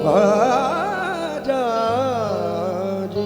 ख्वाजा जी।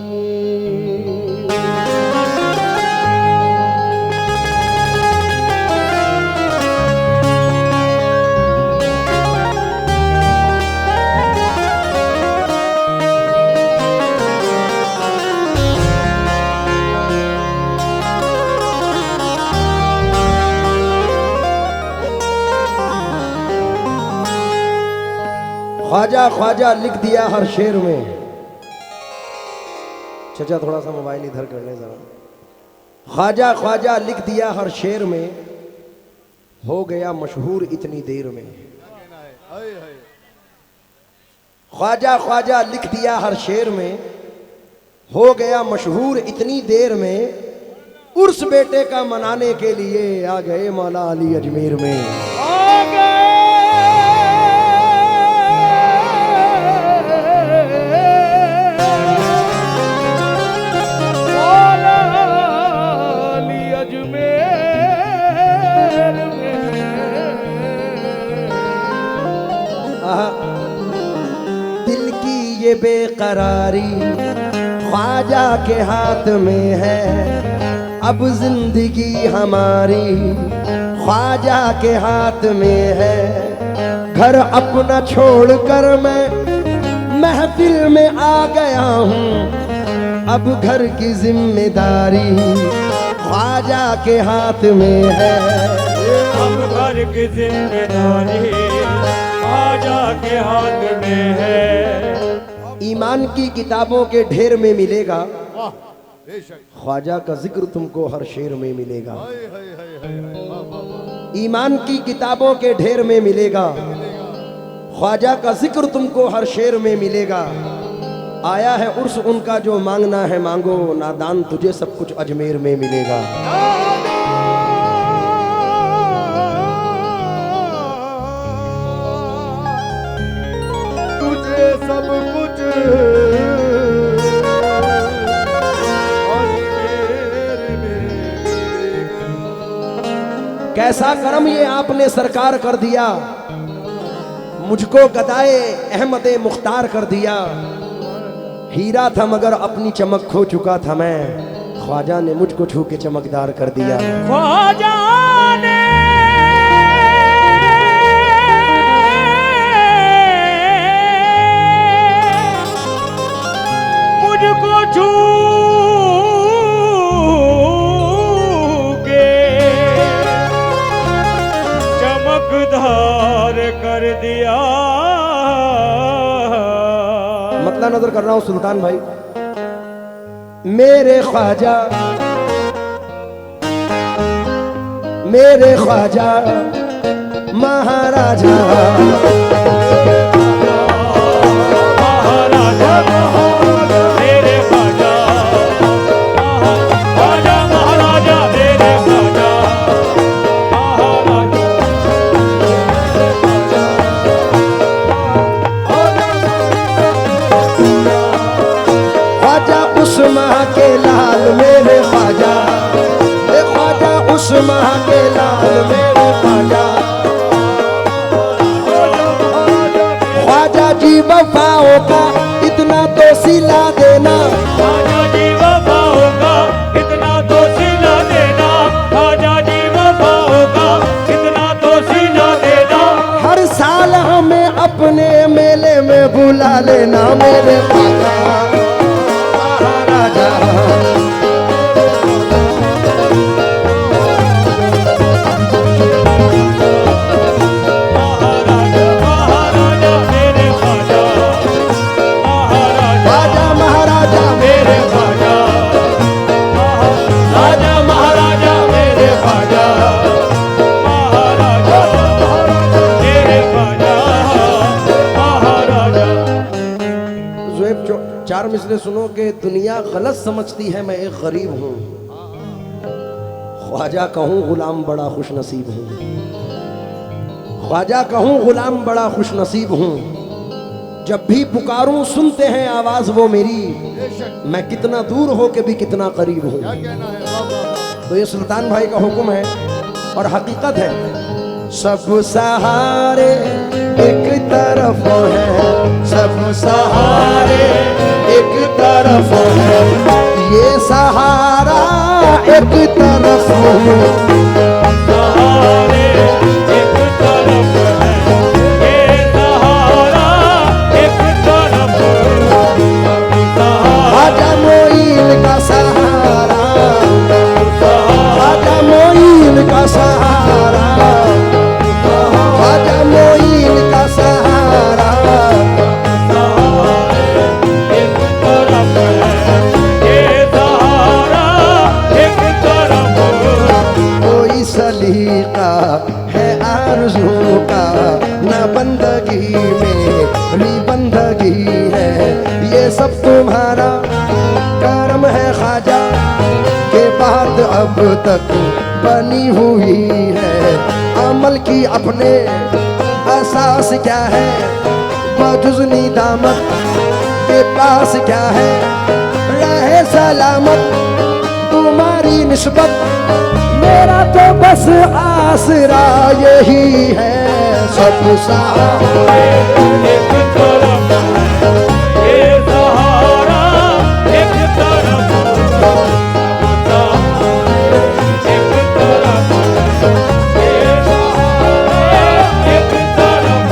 ख्वाजा ख्वाजा लिख दिया हर शेर में। चाचा थोड़ा सा मोबाइल इधर कर ले जरा। ख्वाजा ख्वाजा लिख दिया हर शेर में, हो गया मशहूर इतनी देर में। ख्वाजा ख्वाजा लिख दिया हर शेर में, हो गया मशहूर इतनी देर में। उर्स बेटे का मनाने के लिए आ गए मौला अली अजमेर में। दिल की ये बेकरारी ख्वाजा के हाथ में है, अब जिंदगी हमारी ख्वाजा के हाथ में है। घर अपना छोड़कर मैं महफिल में आ गया हूँ, अब घर की जिम्मेदारी ख्वाजा के हाथ में है। अब घर की जिम्मेदारी ख्वाजा के हाथ में है। ईमान की किताबों के ढेर में मिलेगा, ख्वाजा का जिक्र तुमको हर शेर में मिलेगा। ईमान की किताबों के ढेर में मिलेगा, ख्वाजा का जिक्र तुमको हर शेर में मिलेगा। आया है उर्स उनका जो मांगना है मांगो, नादान तुझे सब कुछ अजमेर में मिलेगा। तुझे सब कुछ अजमेर में मिलेगा। कैसा करम ये आपने सरकार कर दिया, मुझको गदाए अहमद मुख्तार कर दिया। हीरा था मगर अपनी चमक खो चुका था मैं, ख्वाजा ने मुझको छू के चमकदार कर दिया। ख्वाजा ने मुझको छू के चमकदार कर दिया। मतलब नजर कर रहा हूं सुल्तान भाई, मेरे ख्वाजा महाराजा उस्मा के लाल मेरे ख्वाजा, ख्वाजा उस्मा के लाल मेरे ख्वाजा। ख्वाजा जी वफाओं का इतना तो सिला देना, ख्वाजा जी वफाओं का इतना तो सिला देना। ख्वाजा जी वफाओं का इतना तो सिला देना। हर साल हमें अपने मेले में बुला लेना मेरे ख्वाजा महाराजा। चार मिसरे सुनो कि दुनिया गलत समझती है मैं एक गरीब हूँ, ख्वाजा कहूँ गुलाम बड़ा खुश नसीब हूँ। ख्वाजा कहूँ गुलाम बड़ा खुश नसीब हूँ। जब भी पुकारूं सुनते हैं आवाज वो मेरी, मैं कितना दूर हो के भी कितना करीब हूँ। तो ये सुल्तान भाई का हुक्म है और हकीकत है। सब सहारे एक तरफ है, सब मेरी बंदगी है, ये सब तुम्हारा करम है ख्वाजा, ये बात अब तक बनी हुई है। अमल की अपने एहसास क्या है, बजुज़नी दामत के पास क्या है, रहे सलामत तुम्हारी निस्बत, मेरा तो बस आसरा यही है। सब सहारे एक तरफ ये सहारा, एक तरफ एक तरफ ये सहारा, एक तरफ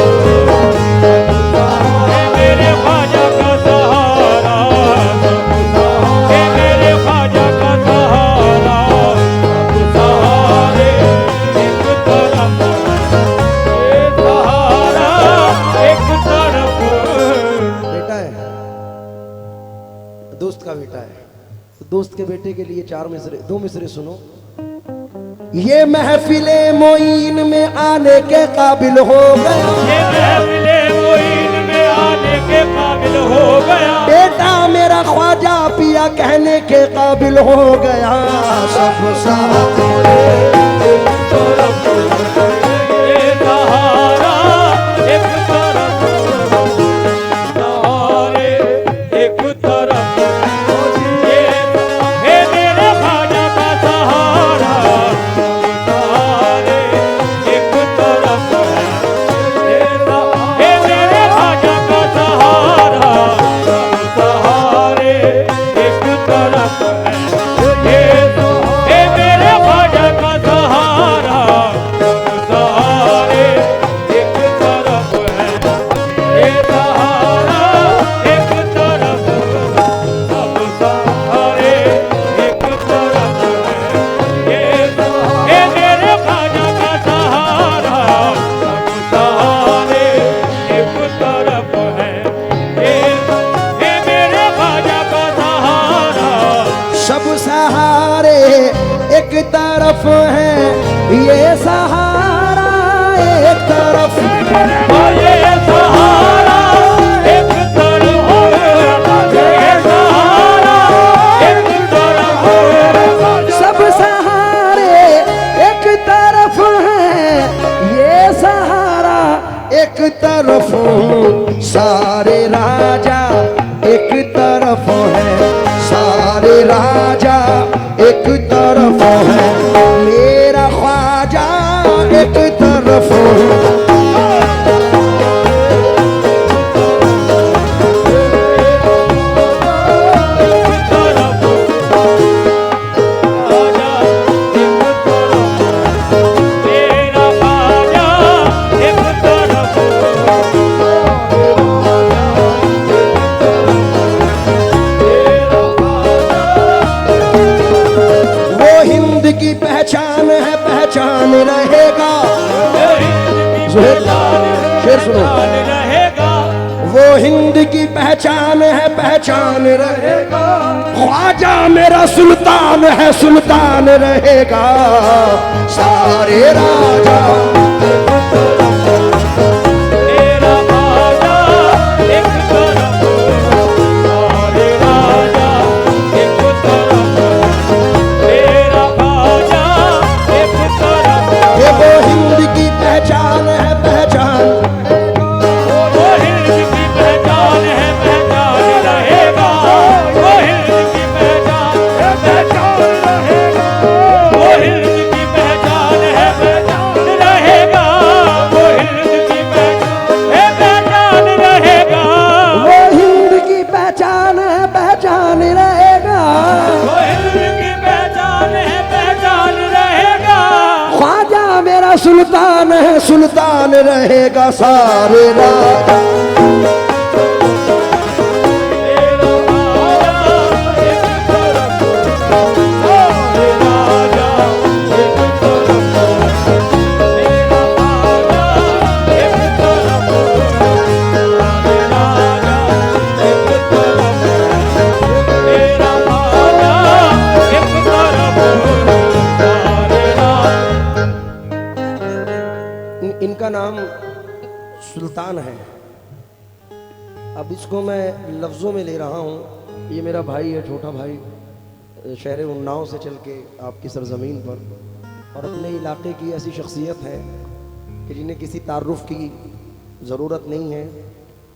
मेरे ख्वाजा का सहारा, मेरे ख्वाजा का सहारा, सहारे एक तरफ ये सहारा, एक तरफ। बेटा है, दोस्त का बेटा है, तो दोस्त के बेटे के लिए चार मिसरे, दो मिसरे सुनो। ये महफिले मोइन में आने के काबिल हो गया, ये महफिले मोइन में आने के काबिल हो गया, बेटा मेरा ख्वाजा पिया कहने के काबिल हो गया। सब सहारे ये सहारा एक तरफ, सहारे एक तरफ, ये मेरे ख्वाजा का सहारा, सहारे एक तरफ है, ये मेरे ख्वाजा का सहारा, सहारे एक तरफ है, ये मेरे ख्वाजा का सहारा, सहारे एक तरफ है, ये सहारा एक तरफ, सब सहारे एक तरफ है, ये मेरे ख्वाजा का सहारा, सब सहारे एक तरफ है, ये मेरे ख्वाजा का सहारा। सब सहारे एक तरफ है, ये सहारा एक तरफ, और ये सहारा एक तरफ, ये सहारा एक तरफ, सब सहारे एक तरफ है, ये सहारा एक तरफ, सारे राजा एक तरफ है, सारे राजा एक तरफ है, मेरा ख्वाजा एक तरफ है। वो हिंद की पहचान है, पहचान रहेगा। शेर सुनो, वो हिंद की पहचान है, पहचान रहेगा। ख्वाजा मेरा सुल्तान है, सुल्तान रहेगा। सारे राजा ये वो हिंद की पहचान है, पहचान वो हिंद की पहचान है, पहचान रहेगा, वो हिंद की पहचान है, पहचान रहेगा, वो हिंद की पहचान है, पहचान रहेगा, वो हिंद की पहचान है, पहचान रहेगा, वो हिंद की पहचान है, पहचान रहेगा। वो हिंद की पहचान है, पहचान रहेगा। ख्वाजा मेरा सुल्तान है, सुल्तान रहेगा। सारे राजा इनका नाम सुल्तान है। अब इसको मैं लफ्ज़ों में ले रहा हूँ। ये मेरा भाई है, छोटा भाई, शहर उन्नाव से चल के आपकी सरजमीन पर, और अपने इलाके की ऐसी शख्सियत है कि जिन्हें किसी तारुफ की ज़रूरत नहीं है।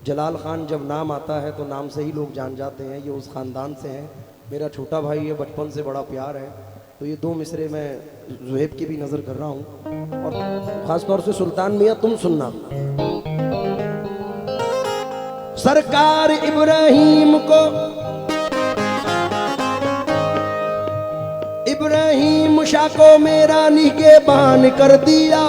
जलाल ख़ान जब नाम आता है तो नाम से ही लोग जान जाते हैं, ये उस ख़ानदान से हैं। मेरा छोटा भाई है, बचपन से बड़ा प्यार है। तो ये दो मिसरे मैं ज़ुहैब की भी नज़र कर रहा हूँ, और ख़ास तौर से सुल्तान मियाँ तुम सुनना। सरकार इब्राहीम को, इब्राहीम शाह को मेरा निगहबान कर दिया,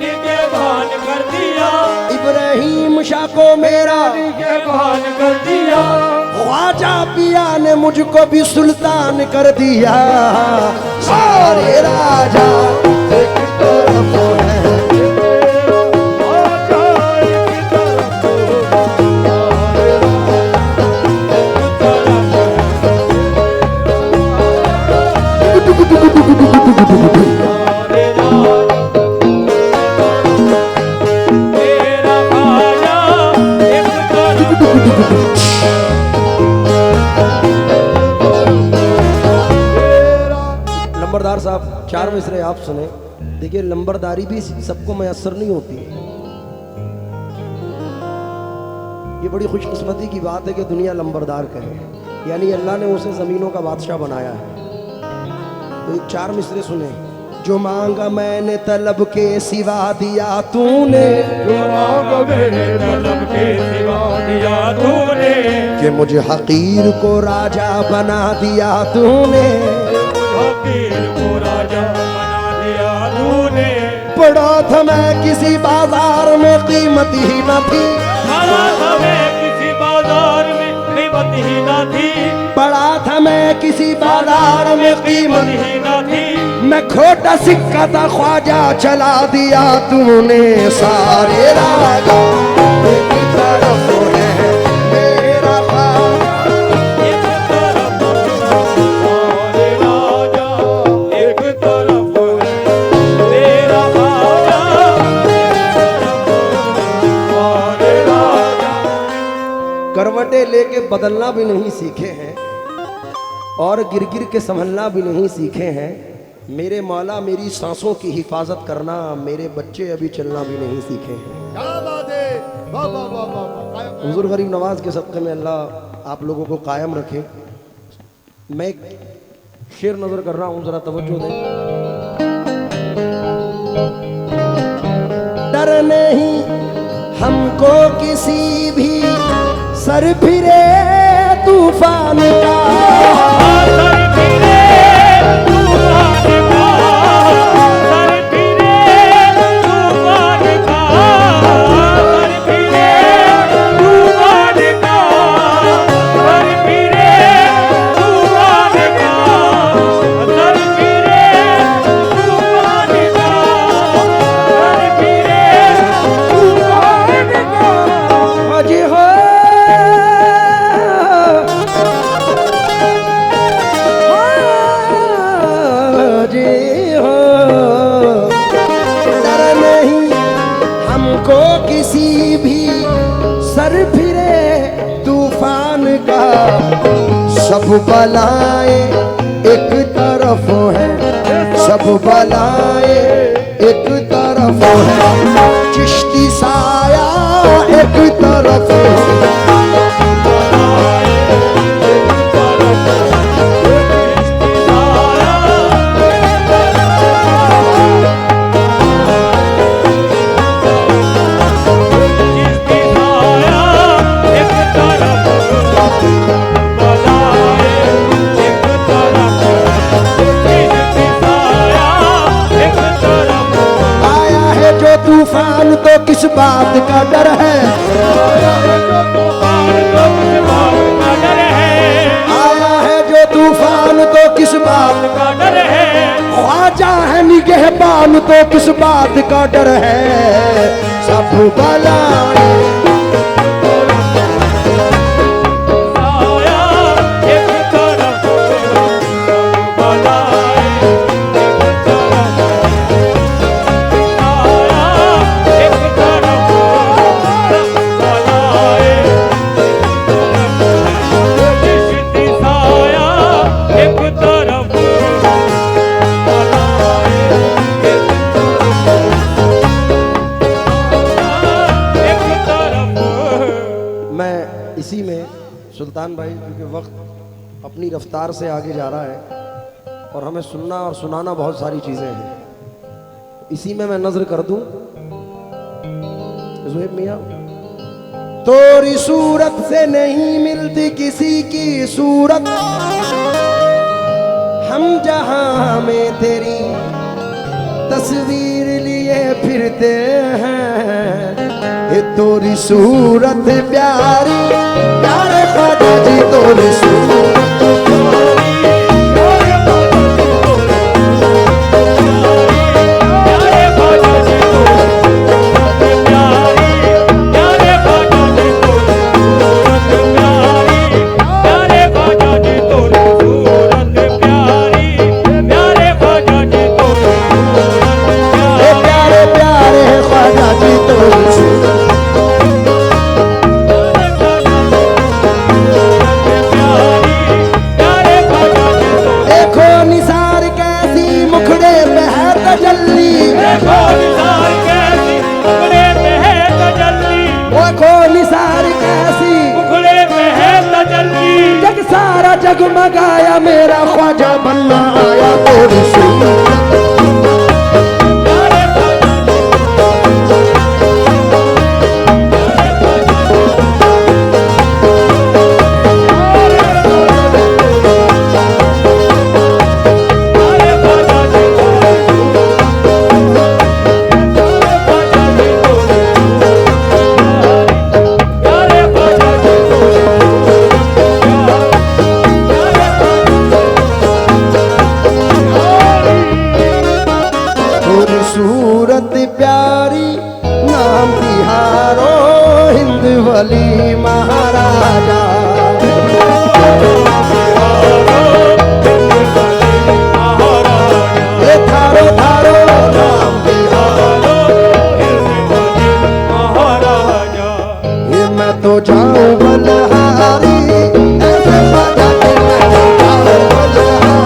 निगहबान कर दिया, इब्राहीम शाह को मेरा निगहबान कर दिया। ख्वाजा पिया ने मुझको भी सुल्तान कर दिया। सारे राजा एक तरफ है, लंबरदार साहब 4 मिसरे आप सुने। देखिए लंबरदारी भी सबको मैसर नहीं होती। ये बड़ी खुशकिस्मती की बात है कि दुनिया लंबरदार कहे, यानी अल्लाह ने उसे ज़मीनों का बादशाह बनाया है। तो एक 4 मिसरे सुने। जो मांगा मैंने तलब के सिवा दिया तूने, जो मांगा मैंने तलब के सिवा दिया तूने, कि मुझे हकीर को राजा बना दिया तूने, हकीर को राजा बना दिया तूने। पड़ा था मैं किसी बाजार में कीमत ही न थी, पड़ा था मैं किसी बाजार में कीमत ही न थी, पड़ा था मैं किसी बाजार में कीमत ही न थी। मैं खोटा सिक्का था ख्वाजा चला दिया तूने। सारे राजा एक तरफ है मेरा ख्वाजा, एक तरफ सारे राजा, एक तरफ है मेरा ख्वाजा, सारे राजा। करवटें लेके बदलना भी नहीं सीखे हैं और गिर गिर के संभलना भी नहीं सीखे हैं। मेरे मौला मेरी सांसों की हिफाजत करना, मेरे बच्चे अभी चलना भी नहीं सीखे हैं। क्या बात है, वाह वाह वाह वाह वाह। हुजूर गरीब नवाज के सदक़े में अल्लाह आप लोगों को कायम रखे। मैं एक शेर नजर कर रहा हूँ, जरा तवज्जो दें। डर नहीं हमको किसी भी सर फिरे तूफान का, सर फिरे तूफान का, सर फिरे तूफान का, सर फिरे तूफान का, सर फिरे तूफान का, सर फिरे तूफान का, सर फिरे तूफान का। हाजी हो हाजी हो। डर नहीं हमको किसी भी सर फिरे तूफान का, सब बलाएं एक तरफ है, सब बलाएं एक तरफ है, चिश्ती साया एक तरफ है। आया है जो तूफान तो किस बात का डर है, आया है जो तूफान तो किस बात का डर है, ख्वाजा है निगहबान तो किस बात का डर है। सब बलाएं साया एक तरफ, बलाए एक तरफ, साया एक तरफ, सुल्तान भाई, क्योंकि वक्त अपनी रफ्तार से आगे जा रहा है और हमें सुनना और सुनाना बहुत सारी चीज़ें हैं, इसी में मैं नजर कर दूं। ज़ुहैब मियां, तोरी सूरत से नहीं मिलती किसी की सूरत, हम जहां में तेरी तस्वीर लिए फिरते हैं। ये तोरी सूरत प्यारी, प्यारे ख्वाजा जी तोरी सूरत जगमगाया, मेरा ख्वाजा बनना आया तोरी सूरत। सूरत प्यारी, नाम बिहारो हिंद वली महाराजा। ये थारो थारो नाम बिहारो हिंद वली महाराजा। ये मैं तो जाऊं बलहारी, ऐसे ख्वाजा के मैं तो जाऊं बलहारी।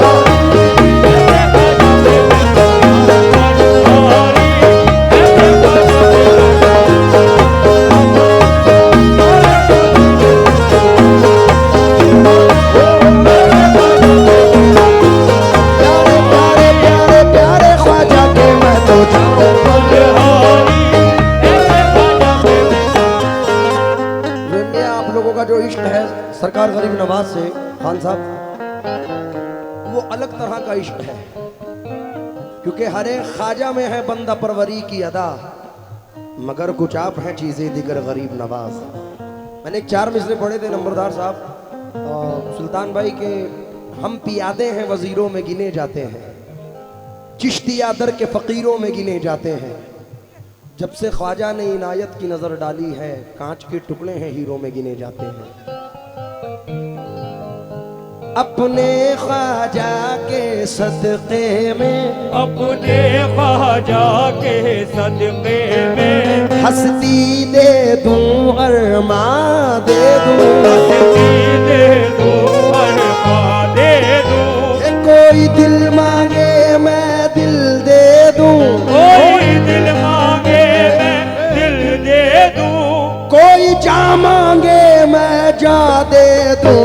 जो इश्क है सरकार गरीब नवाज से खान साहब, वो अलग तरह का इश्क है, क्योंकि हर एक ख्वाजा में है बंदा परवरी की अदा, मगर कुछ आप हैं चीज़ें दिगर गरीब नवाज। मैंने 4 मिसरे पढ़े थे नंबरदार साहब सुल्तान भाई के, हम पियादे हैं वजीरों में गिने जाते हैं, चिश्तिया दर के फ़कीरों में गिने जाते हैं, जब से ख्वाजा ने इनायत की नजर डाली है, कांच के टुकड़े हैं हीरों में गिने जाते हैं। अपने ख्वाजा के सदक़े में, अपने ख्वाजा के सदक़े में, हस्ती दे दूं अरमा दे दूं, हस्ती दे दूं अरमा दे दूं। कोई दिल मांगे मैं दिल दे दूं, कोई दिल मांगे मैं दिल दे दूं, कोई जा मांगे मैं जा दे दूं।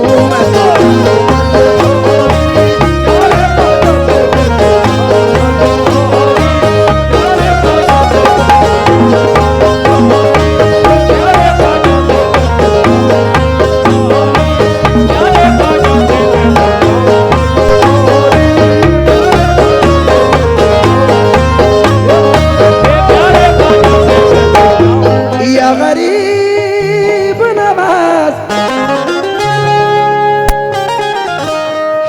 गरीब नवाज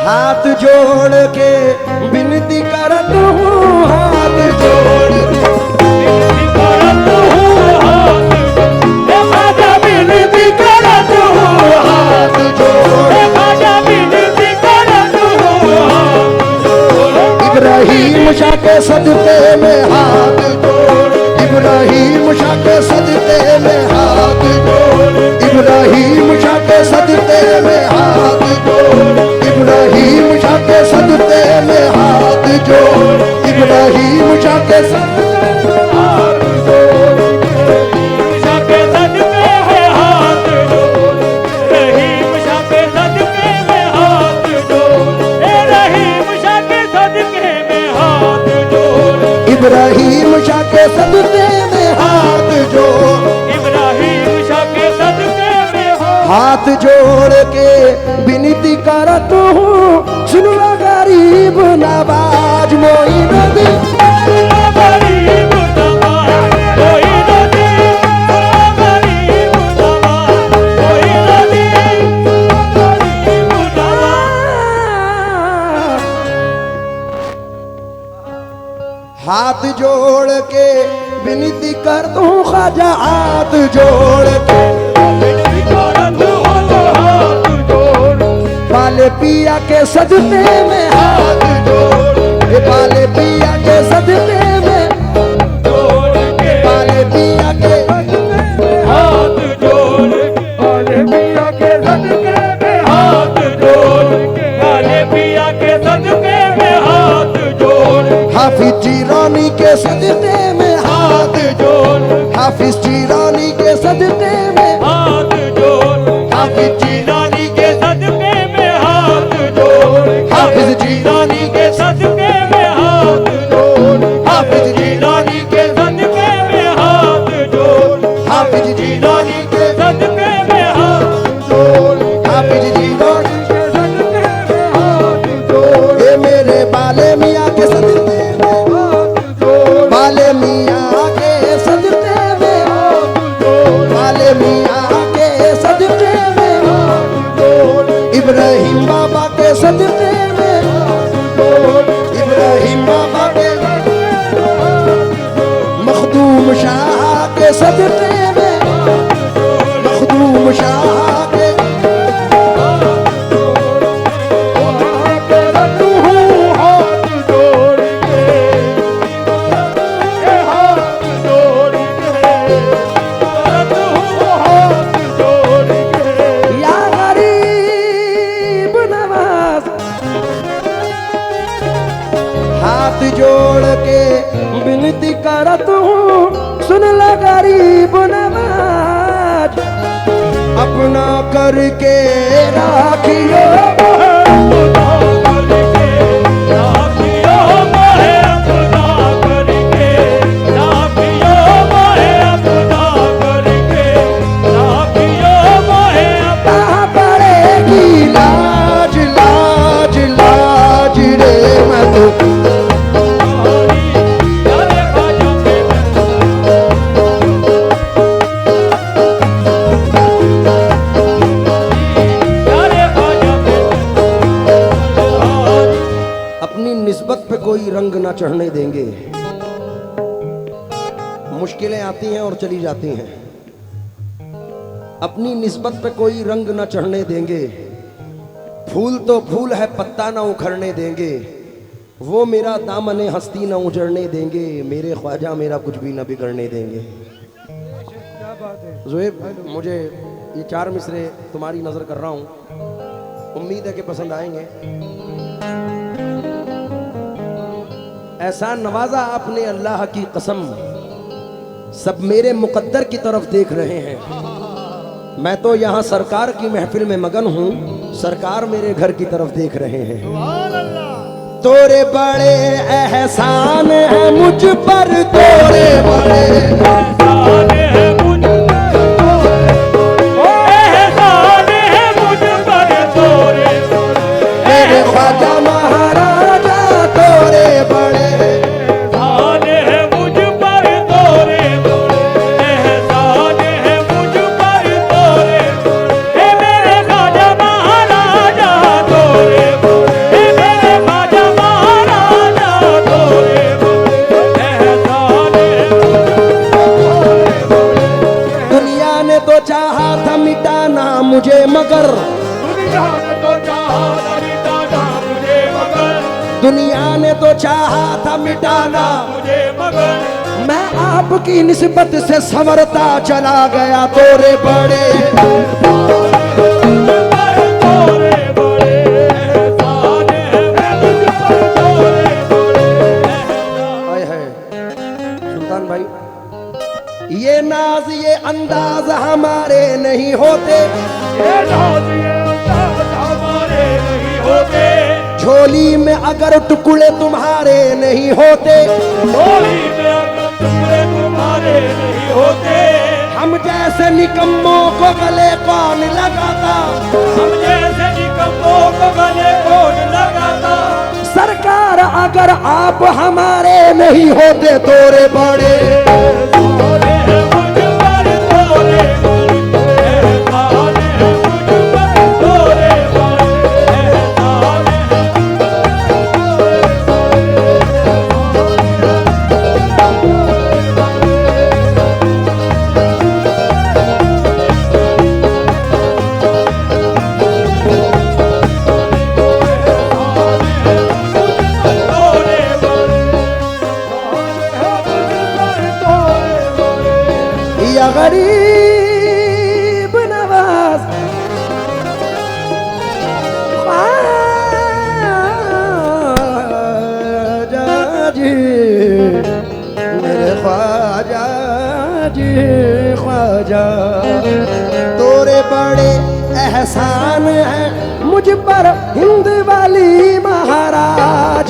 हाथ जोड़ के विनती करत हूँ, हाथ जोड़ विनती करत हूँ, ख्वाजा विनती करत हूँ, हाथ जोड़ ख्वाजा विनती करत हूँ। इब्राहिम शाह के सदक़े में हाथ जोड़, इब्राहिम शाह के सदक़े में हाथ जोड़, इब्राहिम शाह के सदक़े में हाथ जोड़, इब्राहिम शाह के सदक़े में हाथ जोड़, इब्राहिम शाह के सदक़े में हाथ जोड़, शाह के सदक़े में हाथ जोड़, इब्राहिम शाह हाथ जोड़ के विनती करत हूँ सुन लो गरीब नवाज मोइनुद्दीन गरीब नवाज मोइनुद्दीन गरीब नवाज मोइनुद्दीन गरीब नवाज। हाथ जोड़ के विनती करता हूँ ख्वाजा हाथ जोड़ के बाले पिया के सदके में हाथ जोड़ बाले पिया के सदके में बाले पिया के हाथ जोड़ बाले पिया के सदके में हाथ जोड़ बाले पिया के सदके में हाथ जोड़ हाफिज जीरानी के सदके में हाथ जोड़ हाफिज जीरानी के सदके में हाथ जोड़ हाफिज जीरानी के सदके में हाथ जोड़ हाफिज जीरानी के सदके में हाथ जोड़ हाफिज जीरानी के सदके में हाथ जोड़ हाफिज जीरानी के सदके में हाथ जोड़ हाफिज जीरानी के सदके में हाथ जोड़ ये मेरे बाले मियाँ के सदके में बाले मियाँ के सदके में बाले मियाँ के सदके में इब्राहिम बाबा के सदके में इब्राहिम बाबा के मखदूम शाह के सदके में मखदूम शाह के या गरीब नवाज हाथ जोड़ के विनती करत हूँ सुन ला गरीब नवाज अपना करके राखियो कहाँ पड़ेगी लाज लाज लाज रे मैं तो अपनी निस्बत पे कोई रंग ना चढ़ने देंगे। मुश्किलें आती हैं और चली जाती हैं, अपनी निस्बत पे कोई रंग ना चढ़ने देंगे। फूल तो फूल है पत्ता ना उखड़ने देंगे, वो मेरा दामने हस्ती ना उजड़ने देंगे, मेरे ख्वाजा मेरा कुछ भी ना बिगड़ने देंगे। ज़ुहैब मुझे ये 4 मिसरे तुम्हारी नज़र कर रहा हूँ, उम्मीद है कि पसंद आएंगे। एहसान नवाजा आपने अल्लाह की कसम, सब मेरे मुकद्दर की तरफ देख रहे हैं। मैं तो यहाँ सरकार की महफिल में मगन हूँ, सरकार मेरे घर की तरफ देख रहे हैं। तोरे बड़े एहसान है मुझ पर, तोरे बड़े एहसान है मुझ पर तोरे मेरे ख्वाजा महाराजा तोरे बड़े एहसान है मुझ पर तोरे एहसान है मुझ पर तोरे हे मेरे ख्वाजा महाराजा तोरे हे मेरे ख्वाजा महाराजा तोरे एहसान दुनिया ने तो चाहा था मिटाना मुझे मगर, दुनिया ने तो चाहा था मिटाना मुझे मगर दुनिया ने तो चाहा था मिटाना, मुझे मगर मैं आपकी निस्बत से संवरता चला गया। तोरे बड़े तोरे बड़े एहसान है मुझ पर तोरे बड़े आए है सुल्तान भाई, ये नाज ये अंदाज हमारे नहीं होते, ये नाज ये अंदाज हमारे नहीं होते, झोली में अगर टुकड़े तुम्हारे नहीं होते, झोली में अगर टुकड़े तुम्हारे नहीं होते, हम जैसे निकम्मों को गले कौन लगाता, हम जैसे निकम्मों को गले कौन लगाता। सरकार अगर आप हमारे नहीं होते तोरे बड़े तोरे हैं मुझ पर तोरे बड़े एहसान है, मुझ पर तोरे बड़े एहसान है। या गरीब नवाज ख्वाजा जी, मेरे ख्वाजा जी ख्वाजा, तोरे बड़े एहसान हैं मुझ पर हिंद वाली महाराज।